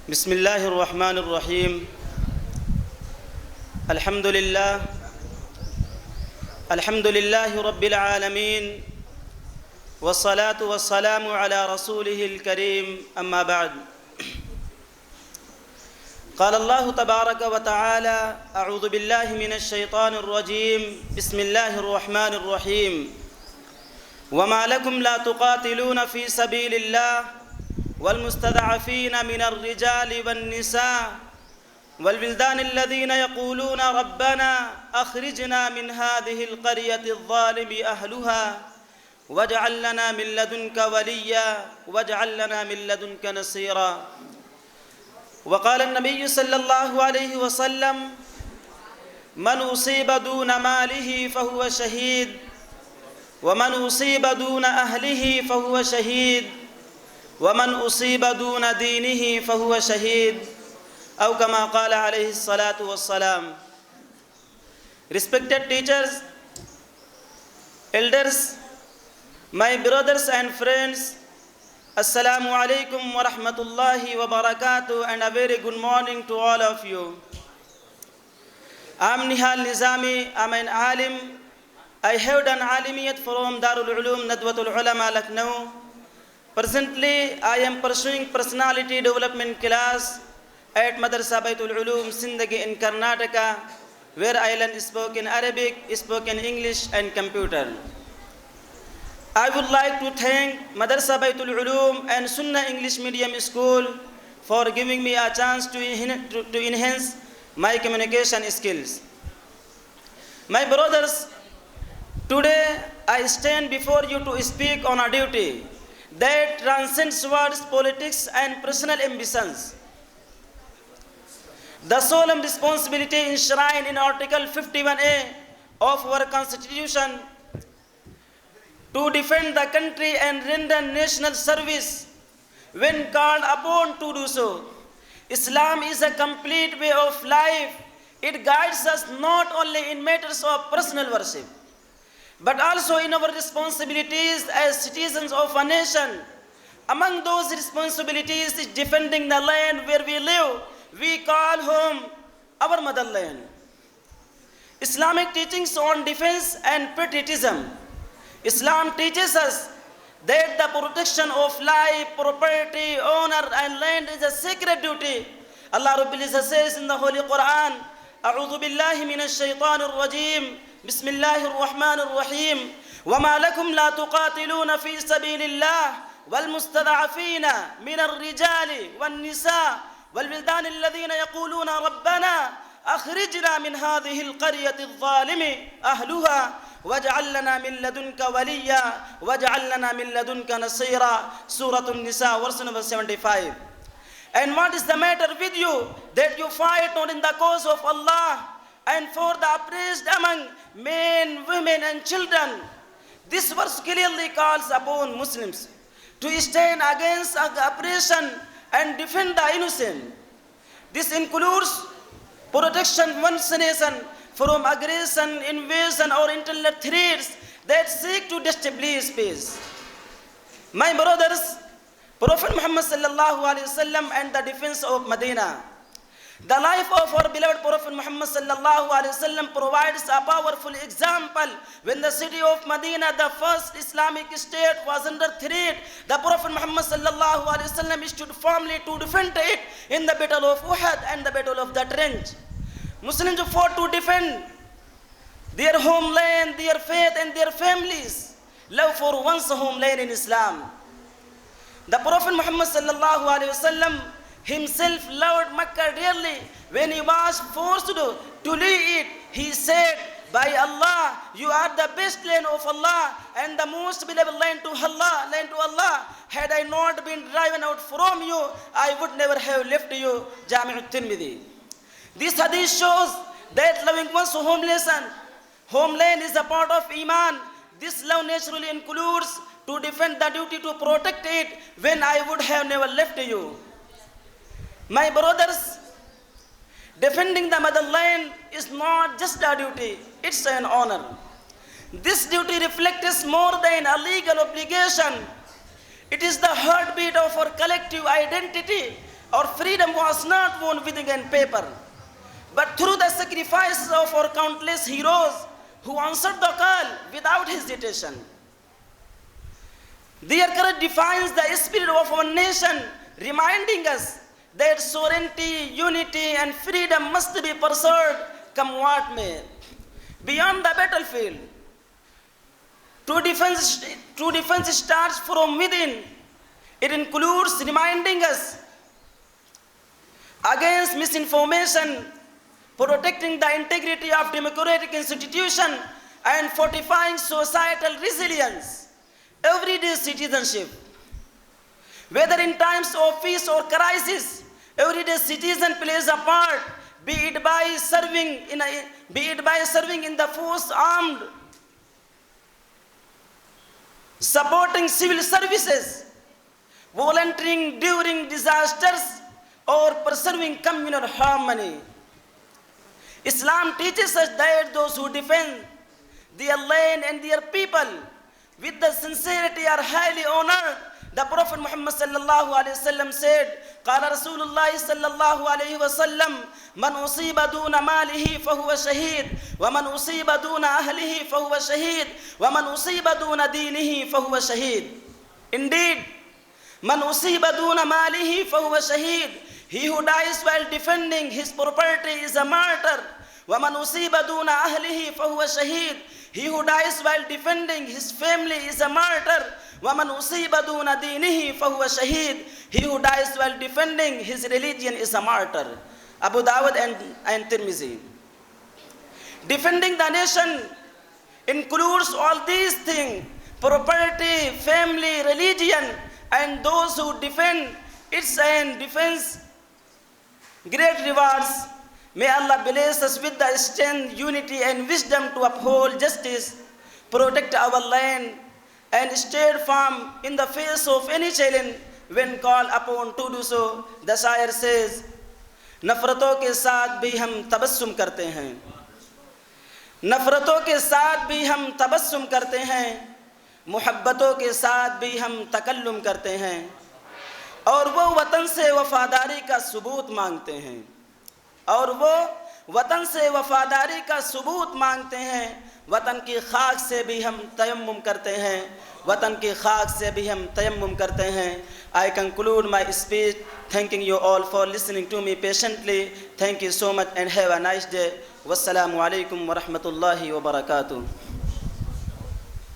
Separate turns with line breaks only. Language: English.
بسم الله الرحمن الرحيم الحمد لله رب العالمين والصلاة والسلام على رسوله الكريم أما بعد قال الله تبارك وتعالى أعوذ بالله من الشيطان الرجيم بسم الله الرحمن الرحيم وما لكم لا تقاتلون في سبيل الله والمستضعفين من الرجال والنساء والولدان الذين يقولون ربنا أخرجنا من هذه القرية الظالم أهلها واجعل لنا من لدنك وليا واجعل لنا من لدنك نصيرا وقال النبي صلى الله عليه وسلم من أصيب دون ماله فهو شهيد ومن أصيب دون أهله فهو شهيد ومن أصيب دون دينه فهو شهيد أو كما قال عليه الصلاة والسلام. Respected teachers, elders, my brothers and friends, Assalamu alaikum wa rahmatullahi wa barakatuh, and a very good morning to all of you. I am Nihal Nizami, I am an alim. I have done alimiyat from Darul Ulum Nadwatul Ulama Lucknow. Presently, I am pursuing personality development class at Madrasa Baitul Ulum Sindagi in Karnataka, where I learn spoken Arabic, spoken English and computer. I would like to thank Madrasa Baitul Ulum and Sunnah English Medium School for giving me a chance to enhance my communication skills. My brothers, today I stand before you to speak on a duty that transcends words, politics and personal ambitions. The solemn responsibility enshrined in Article 51A of our Constitution to defend the country and render national service when called upon to do so. Islam is a complete way of life. It guides us not only in matters of personal worship, but also in our responsibilities as citizens of a nation. Among those responsibilities is defending the land where we live. We call home our motherland. Islamic teachings on defense and patriotism. Islam teaches us that the protection of life, property, honor and land is a sacred duty. Allah Rabbil Izzah says in the Holy Quran, A'udhu billahi minash shaitanir rajim. بسم الله الرحمن الرحيم وما لكم لا تقاتلون في سبيل الله والمستضعفين من الرجال والنساء والولدان الذين يقولون ربنا أخرجنا من هذه القرية الظالم أهلها واجعل لنا من لدنك وليا واجعل لنا من لدنك نصيرا. Surah An-Nisa verse number 75. And what is the matter with you that you fight not in the cause of Allah and for the oppressed among men, women and children? This verse clearly calls upon Muslims to stand against oppression and defend the innocent. This includes protection of one's nation from aggression, invasion or internal threats that seek to destabilize peace. My brothers, Prophet Muhammad sallallahu alaihi wasallam and the defense of Medina. The life of our beloved Prophet Muhammad sallallahu alaihi wasallam provides a powerful example. When the city of Medina, the first Islamic state, was under threat, the Prophet Muhammad sallallahu alaihi wasallam stood firmly to defend it in the battle of Uhud and the battle of the Trench. Muslims fought to defend their homeland, their faith and their families. Love for one's homeland in Islam. The Prophet Muhammad sallallahu alaihi wasallam himself loved Makkah dearly. When he was forced to leave it, he said, by Allah, you are the best land of Allah and the most beloved land to Allah. Had I not been driven out from you, I would never have left you. Jami' al-Tirmidhi. This hadith shows that loving one's homeland is a part of Iman. This love naturally includes to defend the duty to protect it when I would have never left you. My brothers, defending the motherland is not just a duty, it's an honor. This duty reflects more than a legal obligation. It is the heartbeat of our collective identity. Our freedom was not won with ink and paper, but through the sacrifices of our countless heroes who answered the call without hesitation. Their courage defines the spirit of our nation, reminding us that sovereignty, unity, and freedom must be pursued, come what may. Beyond the battlefield, true defense starts from within. It includes reminding us against misinformation, protecting the integrity of democratic institutions, and fortifying societal resilience. Everyday citizenship. Whether in times of peace or crisis, everyday citizen plays a part, be it by serving in the force armed, supporting civil services, volunteering during disasters, or preserving communal harmony. Islam teaches us that those who defend their land and their people with the sincerity are highly honored. The Prophet Muhammad sallallahu alaihi wasallam said, قال رسول الله صلى الله عليه وسلم من أصيب دون ماله فهو شهيد ومن أصيب دون أهله فهو شهيد ومن أصيب دون دينه فهو شهيد. Indeed, من أصيب دون ماله فهو شهيد. He who dies while defending his property is a martyr. ومن أصيب دون أهله فهو شهيد. He who dies while defending his family is a martyr. وَمَنْ أُصِيبَ دُونَ دِينِهِ فَهُوَ شَهِيدٌ. He who dies while defending his religion is a martyr. Abu Dawud and Tirmizi. Defending the nation includes all these things: property, family, religion, and those who defend its and defense great rewards. May Allah bless us with the strength, unity, and wisdom to uphold justice, protect our land, and stay firm in the face of any challenge when called upon to do so. The Shair says, नफरतों के साथ भी हम तबस्सुम करते हैं, नफरतों के साथ भी हम तबस्सुम करते हैं, मुहब्बतों के साथ भी हम तकल्लुम करते हैं, और वो वतन से वफादारी का सबूत मांगते हैं, और वो वतन से वफादारी का सबूत मांगते हैं, वतन की खाक से भी हम तयम्मुम करते हैं, वतन की खाक से भी हम तयम्मुम करते हैं. I conclude my speech thanking you all for listening to me patiently. Thank you so much and have a nice day. Wassalamu alaikum wa rahmatullahi wa barakatuh.